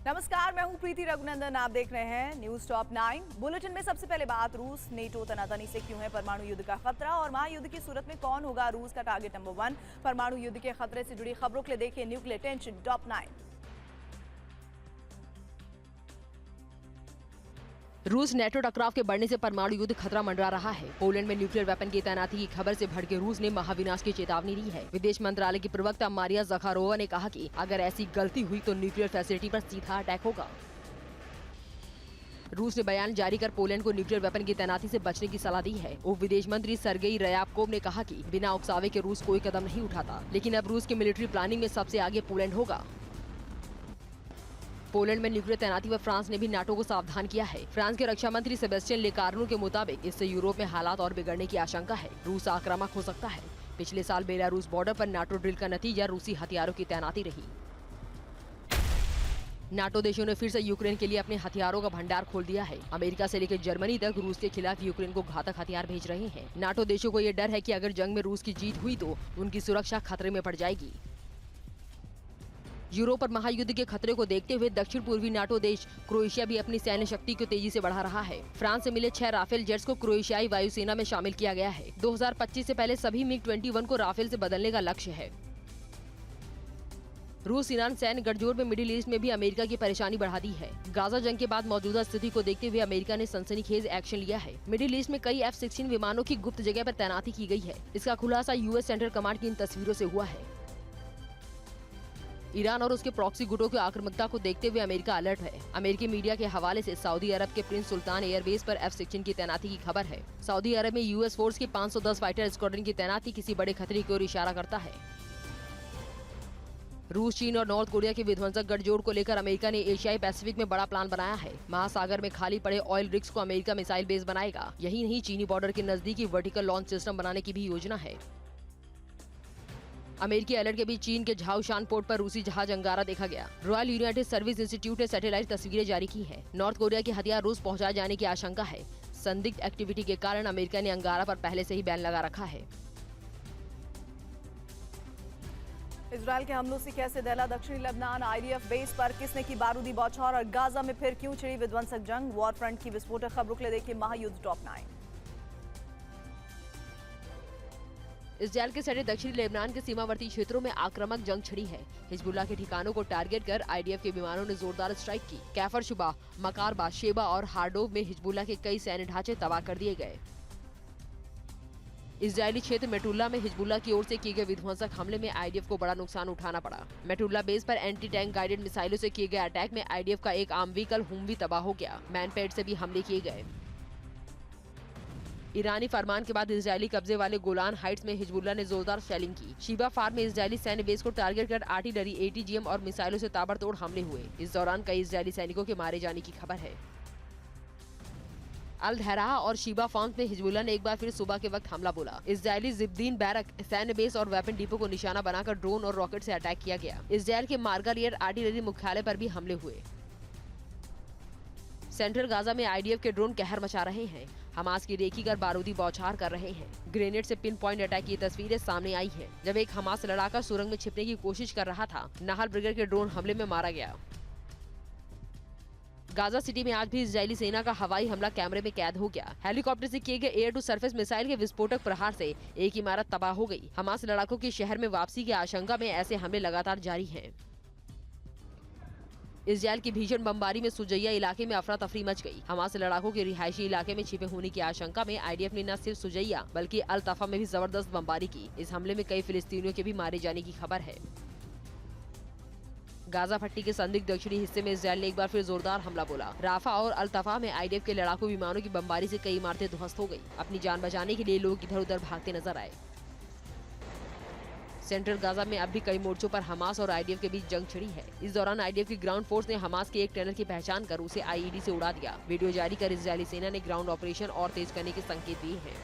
नमस्कार, मैं हूं प्रीति रघुनंदन। आप देख रहे हैं न्यूज टॉप 9। बुलेटिन में सबसे पहले बात रूस नेटो तनातनी से क्यों है परमाणु युद्ध का खतरा और महायुद्ध की सूरत में कौन होगा रूस का टारगेट नंबर 1। परमाणु युद्ध के खतरे से जुड़ी खबरों के लिए देखिए न्यूक्लियर टेंशन टॉप 9। रूस नेटो टकराव के बढ़ने से परमाणु युद्ध खतरा मंडरा रहा है। पोलैंड में न्यूक्लियर वेपन की तैनाती की खबर से भड़के रूस ने महाविनाश की चेतावनी दी है। विदेश मंत्रालय की प्रवक्ता मारिया ज़खारोवा ने कहा कि अगर ऐसी गलती हुई तो न्यूक्लियर फैसिलिटी पर सीधा अटैक होगा। रूस ने बयान जारी कर पोलैंड को न्यूक्लियर वेपन की तैनाती से बचने की सलाह दी है। उप विदेश मंत्री सर्गेई रयाबकोव ने कहा कि बिना उकसावे के रूस कोई कदम नहीं उठाता, लेकिन अब रूस की मिलिट्री प्लानिंग में सबसे आगे पोलैंड होगा। पोलैंड में न्यूक्लियर तैनाती पर फ्रांस ने भी नाटो को सावधान किया है। फ्रांस के रक्षा मंत्री सेबेस्टियन लेकार्नो के मुताबिक इससे यूरोप में हालात और बिगड़ने की आशंका है। रूस आक्रामक हो सकता है। पिछले साल बेलारूस बॉर्डर पर नाटो ड्रिल का नतीजा रूसी हथियारों की तैनाती रही। नाटो देशों ने फिर से यूक्रेन के लिए अपने हथियारों का भंडार खोल दिया है। अमेरिका से लेकर जर्मनी तक रूस के खिलाफ यूक्रेन को घातक हथियार भेज रहे हैं। नाटो देशों को ये डर है कि अगर जंग में रूस की जीत हुई तो उनकी सुरक्षा खतरे में पड़ जाएगी। यूरोप पर महायुद्ध के खतरे को देखते हुए दक्षिण पूर्वी नाटो देश क्रोएशिया भी अपनी सैन्य शक्ति को तेजी से बढ़ा रहा है। फ्रांस से मिले 6 राफेल जेट्स को क्रोएशियाई वायुसेना में शामिल किया गया है। 2025 से पहले सभी मिग-21 को राफेल से बदलने का लक्ष्य है। रूस ईरान सैन्य गठजोड़ में मिडिल ईस्ट में भी अमेरिका की परेशानी बढ़ा दी है। गाजा जंग के बाद मौजूदा स्थिति को देखते हुए अमेरिका ने सनसनीखेज एक्शन लिया है। मिडिल ईस्ट में कई F-16 विमानों की गुप्त जगह पर तैनाती की गई है। इसका खुलासा यूएस सेंट्रल कमांड की इन तस्वीरों से हुआ है। ईरान और उसके प्रॉक्सी गुटों की आक्रामकता को देखते हुए अमेरिका अलर्ट है। अमेरिकी मीडिया के हवाले से सऊदी अरब के प्रिंस सुल्तान एयरबेस पर F-16 की तैनाती की खबर है। सऊदी अरब में यूएस फोर्स की 510 फाइटर स्क्वाड्रन की तैनाती किसी बड़े खतरे की ओर इशारा करता है। रूस, चीन और नॉर्थ कोरिया के विध्वंसक गठजोड़ को लेकर अमेरिका ने एशियाई पैसिफिक में बड़ा प्लान बनाया है। महासागर में खाली पड़े ऑयल रिग्स को अमेरिका मिसाइल बेस बनाएगा। यही नहीं, चीनी बॉर्डर के नजदीक वर्टिकल लॉन्च सिस्टम बनाने की भी योजना है। अमेरिकी अलर्ट के बीच चीन के झाओशान पोर्ट पर रूसी जहाज अंगारा देखा गया। रॉयल यूनाइटेड सर्विस इंस्टीट्यूट ने सैटेलाइट तस्वीरें जारी की हैं। नॉर्थ कोरिया के हथियार रूस पहुंचाए जाने की आशंका है। संदिग्ध एक्टिविटी के कारण अमेरिका ने अंगारा पर पहले से ही बैन लगा रखा है। इजरायल के हमलों से कैसे दहला दक्षिणी लेबनान IDF बेस पर, किसने की बारूदी बौछार और गाजा में फिर क्यों छिड़ी विध्वंसक जंग। वॉर फ्रंट की विस्फोटक खबरों के लिए देखिए महायुद्ध टॉप 9। इजरायल के सटे दक्षिणी लेबनान के सीमावर्ती क्षेत्रों में आक्रामक जंग छिड़ी है। हिजबुल्लाह के ठिकानों को टारगेट कर IDF के विमानों ने जोरदार स्ट्राइक की। कैफर शुबा, मकारबा, शेबा और हार्डोव में हिजबुल्लाह के कई सैन्य ढांचे तबाह कर दिए गए। इजरायली क्षेत्र मेटुल्ला में हिजबुल्लाह की ओर से किए गए विध्वंसक हमले में IDF को बड़ा नुकसान उठाना पड़ा। मेटुल्ला बेस पर एंटी टैंक गाइडेड मिसाइलों से किए गए अटैक में IDF का एक आम व्हीकल हुमवी तबाह हो गया। मैनपैड से भी हमले किए गए। ईरानी फरमान के बाद इजरायली कब्जे वाले गोलान हाइट्स में हिजबुल्लाह ने जोरदार शेलिंग की। शिबा फार्म में इजरायली सैन्य बेस को टारगेट कर आर्टिलरी, ATGM और मिसाइलों से ताबड़तोड़ हमले हुए। इस दौरान कई इजरायली सैनिकों के मारे जाने की खबर है। अल धैराह और शिबा फार्म्स में हिजबुल्लाह ने एक बार फिर सुबह के वक्त हमला बोला। इजरायली जिब्दीन बैरक सैन्य बेस और वेपन डिपो को निशाना बनाकर ड्रोन और रॉकेट से अटैक किया गया। इजरायल के मार्गारियर आर्टिलरी मुख्यालय पर भी हमले हुए। सेंट्रल गाजा में IDF के ड्रोन कहर मचा रहे हैं। हमास की रेखी कर बारूदी बौछार कर रहे हैं। ग्रेनेड से पिन पॉइंट अटैक की तस्वीरें सामने आई हैं, जब एक हमास लड़ाका सुरंग में छिपने की कोशिश कर रहा था। नाहल ब्रिगेड के ड्रोन हमले में मारा गया। गाजा सिटी में आज भी इजरायली सेना का हवाई हमला कैमरे में कैद हो गया। हेलीकॉप्टर से किए गए एयर टू सरफेस मिसाइल के विस्फोटक प्रहार से एक इमारत तबाह हो गई। हमास लड़ाकों की शहर में वापसी की आशंका में ऐसे हमले लगातार जारी हैं। इजरायल की भीषण बमबारी में सुजैया इलाके में अफरा तफरी मच गई। हमास लड़ाकों के रिहायशी इलाके में छिपे होने की आशंका में IDF ने न सिर्फ सुजैया बल्कि अल तफा में भी जबरदस्त बमबारी की। इस हमले में कई फिलिस्तीनियों के भी मारे जाने की खबर है। गाजा पट्टी के संदिग्ध दक्षिणी हिस्से में इजरायल ने एक बार फिर जोरदार हमला बोला। राफा और अल तफा में IDF के लड़ाकू विमानों की बमबारी से कई इमारतें ध्वस्त हो गई। अपनी जान बचाने के लिए लोग इधर उधर भागते नजर आए। सेंट्रल गाजा में अब भी कई मोर्चों पर हमास और IDF के बीच जंग छिड़ी है। इस दौरान IDF की ग्राउंड फोर्स ने हमास के एक टनल की पहचान कर उसे IED से उड़ा दिया। वीडियो जारी कर इजरायली सेना ने ग्राउंड ऑपरेशन और तेज करने के संकेत दिए हैं।